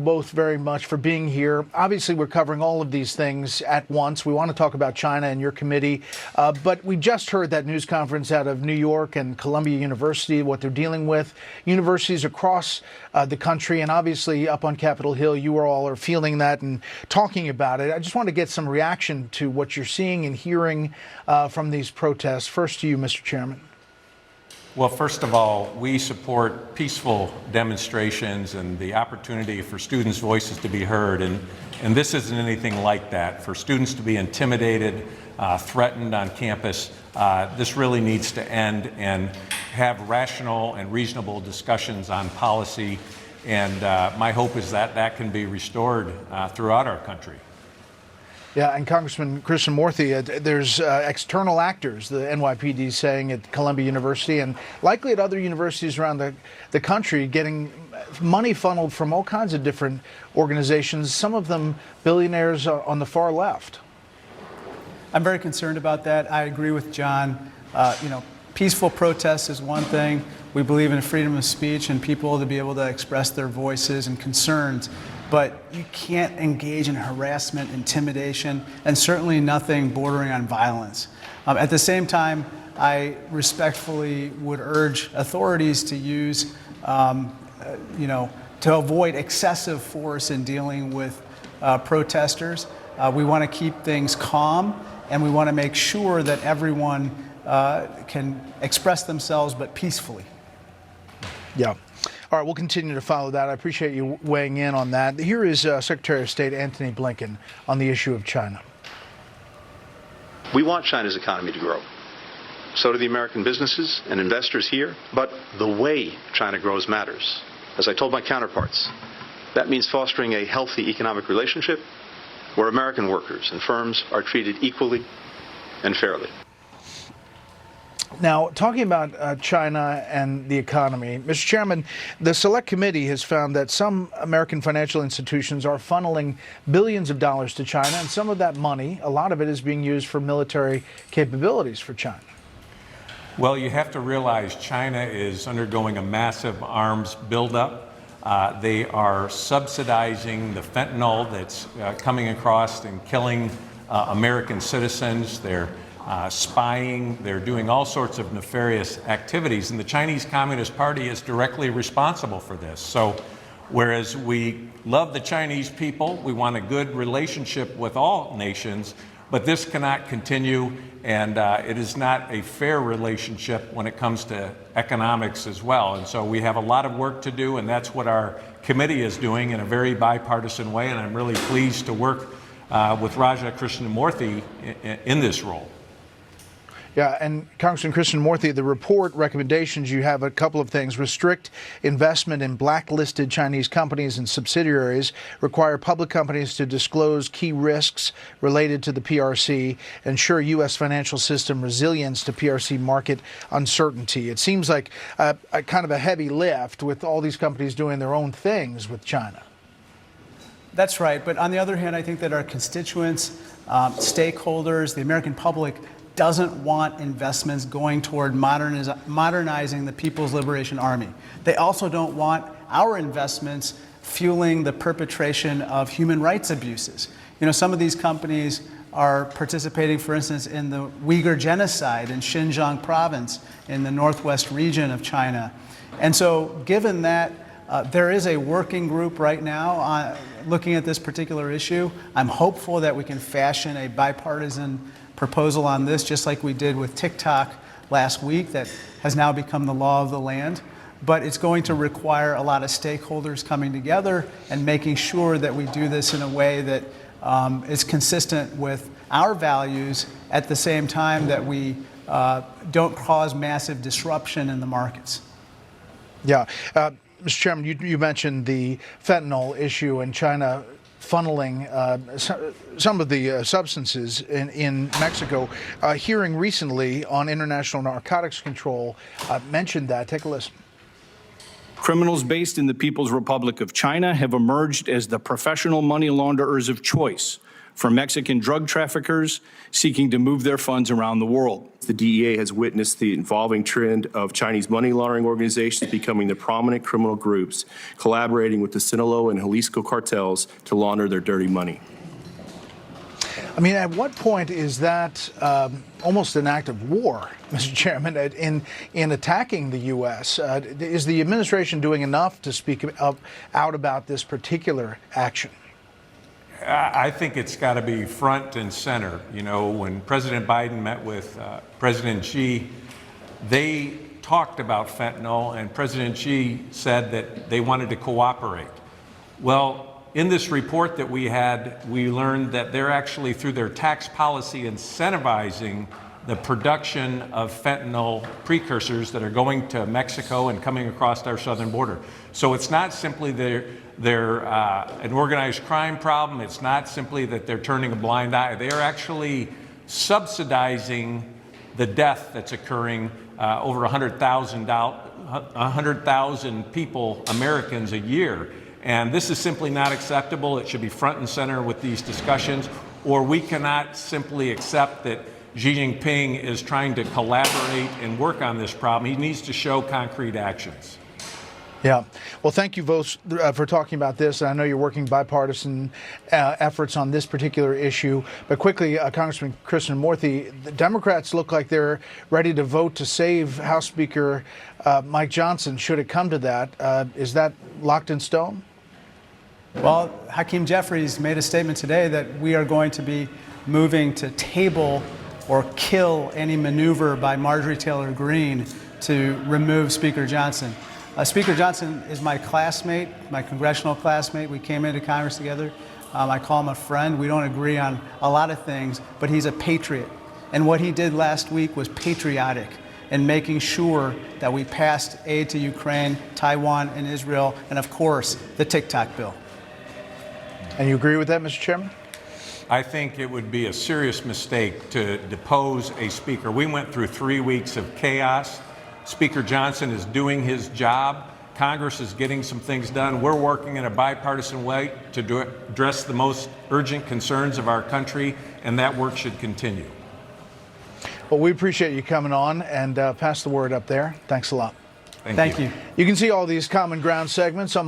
Both very much for being here. Obviously, we're covering all of these things at once. We want to talk about China and your committee, but we just heard that news conference out of New York and Columbia University, what they're dealing with. Universities across the country, and obviously up on Capitol Hill, you all are feeling that and talking about it. I just want to get some reaction to what you're seeing and hearing from these protests. First to you, Mr. Chairman. Well, first of all, we support peaceful demonstrations and the opportunity for students' voices to be heard. And this isn't anything like that. For students to be intimidated, threatened on campus, this really needs to end and have rational and reasonable discussions on policy. And my hope is that that can be restored throughout our country. Yeah, and Congressman Krishnamoorthi, there's external actors, the NYPD is saying at Columbia University and likely at other universities around the country, getting money funneled from all kinds of different organizations, some of them billionaires on the far left. I'm very concerned about that. I agree with John. Peaceful protest is one thing. We believe in freedom of speech and people to be able to express their voices and concerns. But you can't engage in harassment, intimidation, and certainly nothing bordering on violence. At the same time, I respectfully would urge authorities to use, to avoid excessive force in dealing with protesters. We want to keep things calm, and we want to make sure that everyone can express themselves, but peacefully. Yeah. All right, we'll continue to follow that. I appreciate you weighing in on that. Here is Secretary of State Antony Blinken on the issue of China. We want China's economy to grow. So do the American businesses and investors here. But the way China grows matters. As I told my counterparts, that means fostering a healthy economic relationship where American workers and firms are treated equally and fairly. Now, talking about China and the economy, Mr. Chairman, the Select Committee has found that some American financial institutions are funneling billions of dollars to China, and some of that money, a lot of it is being used for military capabilities for China. Well, you have to realize China is undergoing a massive arms buildup. They are subsidizing the fentanyl that's coming across and killing American citizens. They're spying, they're doing all sorts of nefarious activities, and the Chinese Communist Party is directly responsible for this. So whereas we love the Chinese people, we want a good relationship with all nations, but this cannot continue, and it is not a fair relationship when it comes to economics as well. And so we have a lot of work to do, and that's what our committee is doing in a very bipartisan way, and I'm really pleased to work with Raja Krishnamoorthi in this role. Yeah, and Congressman Krishnamoorthi, the report recommendations, you have a couple of things. Restrict investment in blacklisted Chinese companies and subsidiaries, require public companies to disclose key risks related to the PRC, ensure U.S. financial system resilience to PRC market uncertainty. It seems like a kind of a heavy lift with all these companies doing their own things with China. That's right. But on the other hand, I think that our constituents, stakeholders, the American public doesn't want investments going toward modernizing the People's Liberation Army. They also don't want our investments fueling the perpetration of human rights abuses. Some of these companies are participating, for instance, in the Uyghur genocide in Xinjiang province in the northwest region of China. And so given that there is a working group right now looking at this particular issue, I'm hopeful that we can fashion a bipartisan proposal on this, just like we did with TikTok last week, that has now become the law of the land. But it's going to require a lot of stakeholders coming together and making sure that we do this in a way that is consistent with our values at the same time that we don't cause massive disruption in the markets. Yeah. Mr. Chairman, you mentioned the fentanyl issue in China funneling some of the substances in Mexico. Hearing recently on international narcotics control mentioned that. Take a listen. Criminals based in the People's Republic of China have emerged as the professional money launderers of choice from Mexican drug traffickers seeking to move their funds around the world. The DEA has witnessed the evolving trend of Chinese money laundering organizations becoming the prominent criminal groups, collaborating with the Sinaloa and Jalisco cartels to launder their dirty money. I mean, at what point is that almost an act of war, Mr. Chairman, in attacking the U.S.? Is the administration doing enough to speak out about this particular action? I think it's got to be front and center. You know, when President Biden met with President Xi, they talked about fentanyl, and President Xi said that they wanted to cooperate. Well, in this report that we had, we learned that they're actually, through their tax policy, incentivizing the production of fentanyl precursors that are going to Mexico and coming across our southern border. So it's not simply they're an organized crime problem. It's not simply that they're turning a blind eye. They are actually subsidizing the death that's occurring over 100,000 people, Americans, a year. And this is simply not acceptable. It should be front and center with these discussions, or we cannot simply accept that Xi Jinping is trying to collaborate and work on this problem. He needs to show concrete actions. Yeah. Well, thank you both for talking about this. I know you're working bipartisan efforts on this particular issue. But quickly, Congressman Krishnamoorthi, the Democrats look like they're ready to vote to save House Speaker Mike Johnson, should it come to that. Is that locked in stone? Well, Hakeem Jeffries made a statement today that we are going to be moving to table or kill any maneuver by Marjorie Taylor Greene to remove Speaker Johnson. Speaker Johnson is my classmate, my congressional classmate. We came into Congress together. I call him a friend. We don't agree on a lot of things, but he's a patriot. And what he did last week was patriotic in making sure that we passed aid to Ukraine, Taiwan, and Israel, and of course, the TikTok bill. And you agree with that, Mr. Chairman? I think it would be a serious mistake to depose a speaker. We went through 3 weeks of chaos. Speaker Johnson is doing his job. Congress is getting some things done. We're working in a bipartisan way to address the most urgent concerns of our country, and that work should continue. Well, we appreciate you coming on, and pass the word up there. Thanks a lot. Thank you. You can see all these Common Ground segments on